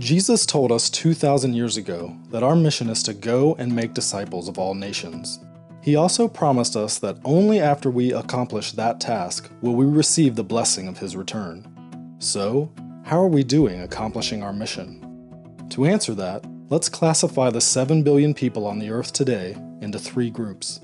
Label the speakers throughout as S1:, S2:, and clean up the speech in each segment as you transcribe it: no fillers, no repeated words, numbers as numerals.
S1: Jesus told us 2,000 years ago that our mission is to go and make disciples of all nations. He also promised us that only after we accomplish that task will we receive the blessing of His return. So, how are we doing accomplishing our mission? To answer that, let's classify the 7 billion people on the earth today into 3 groups.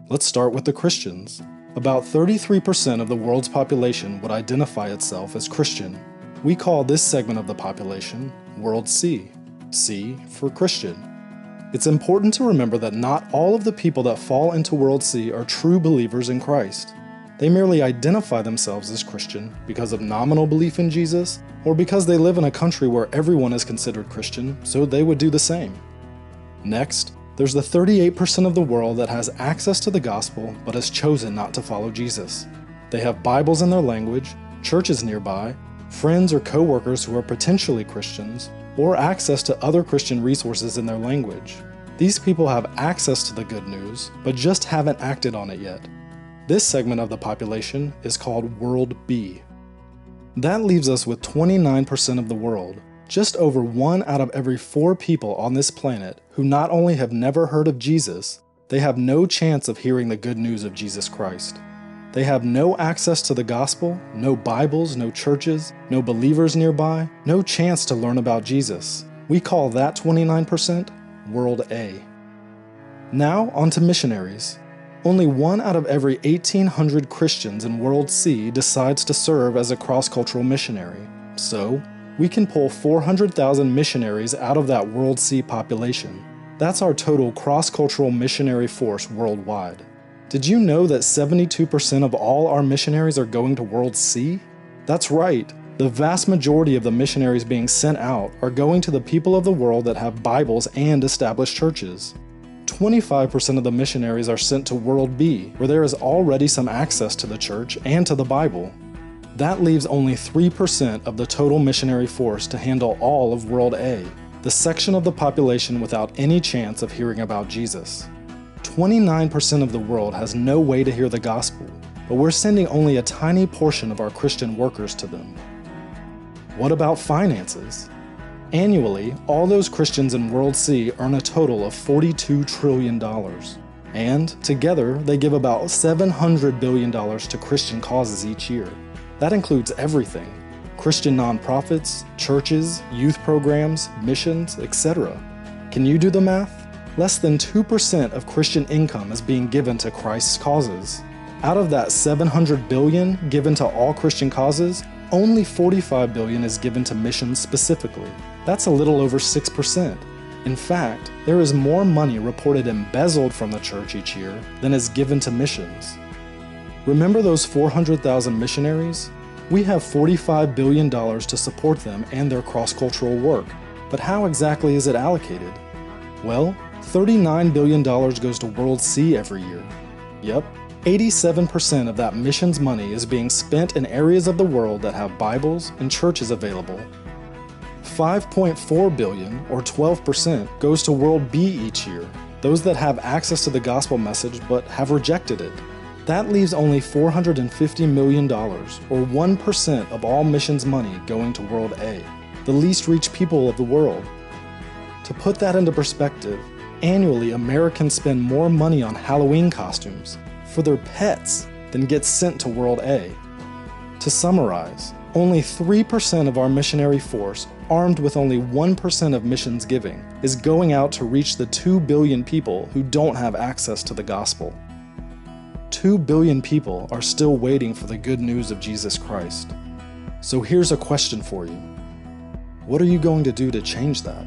S1: Let's start with the Christians. About 33% of the world's population would identify itself as Christian. We call this segment of the population World C, C for Christian. It's important to remember that not all of the people that fall into World C are true believers in Christ. They merely identify themselves as Christian because of nominal belief in Jesus, or because they live in a country where everyone is considered Christian, so they would do the same. Next, there's the 38% of the world that has access to the gospel but has chosen not to follow Jesus. They have Bibles in their language, churches nearby, friends or co-workers who are potentially Christians, or access to other Christian resources in their language. These people have access to the good news, but just haven't acted on it yet. This segment of the population is called World B. That leaves us with 29% of the world, just over 1 out of every 4 people on this planet who not only have never heard of Jesus, they have no chance of hearing the good news of Jesus Christ. They have no access to the gospel, no Bibles, no churches, no believers nearby, no chance to learn about Jesus. We call that 29% World A. Now onto missionaries. Only 1 out of every 1,800 Christians in World C decides to serve as a cross-cultural missionary. So, we can pull 400,000 missionaries out of that World C population. That's our total cross-cultural missionary force worldwide. Did you know that 72% of all our missionaries are going to World C? That's right. The vast majority of the missionaries being sent out are going to the people of the world that have Bibles and established churches. 25% of the missionaries are sent to World B, where there is already some access to the church and to the Bible. That leaves only 3% of the total missionary force to handle all of World A, the section of the population without any chance of hearing about Jesus. 29% of the world has no way to hear the gospel, but we're sending only a tiny portion of our Christian workers to them. What about finances? Annually, all those Christians in World C earn a total of $42 trillion. And, together, they give about $700 billion to Christian causes each year. That includes everything: Christian nonprofits, churches, youth programs, missions, etc. Can you do the math? Less than 2% of Christian income is being given to Christ's causes. Out of that $700 billion given to all Christian causes, only $45 billion is given to missions specifically. That's a little over 6%. In fact, there is more money reported embezzled from the church each year than is given to missions. Remember those 400,000 missionaries? We have $45 billion to support them and their cross-cultural work, but how exactly is it allocated? Well, $39 billion goes to World C every year. Yep, 87% of that missions money is being spent in areas of the world that have Bibles and churches available. $5.4 billion, or 12%, goes to World B each year, those that have access to the gospel message but have rejected it. That leaves only $450 million, or 1% of all missions money going to World A, the least reached people of the world. To put that into perspective, annually Americans spend more money on Halloween costumes for their pets than gets sent to World A. To summarize, only 3% of our missionary force, armed with only 1% of missions giving, is going out to reach the 2 billion people who don't have access to the gospel. 2 billion people are still waiting for the good news of Jesus Christ. So here's a question for you. What are you going to do to change that?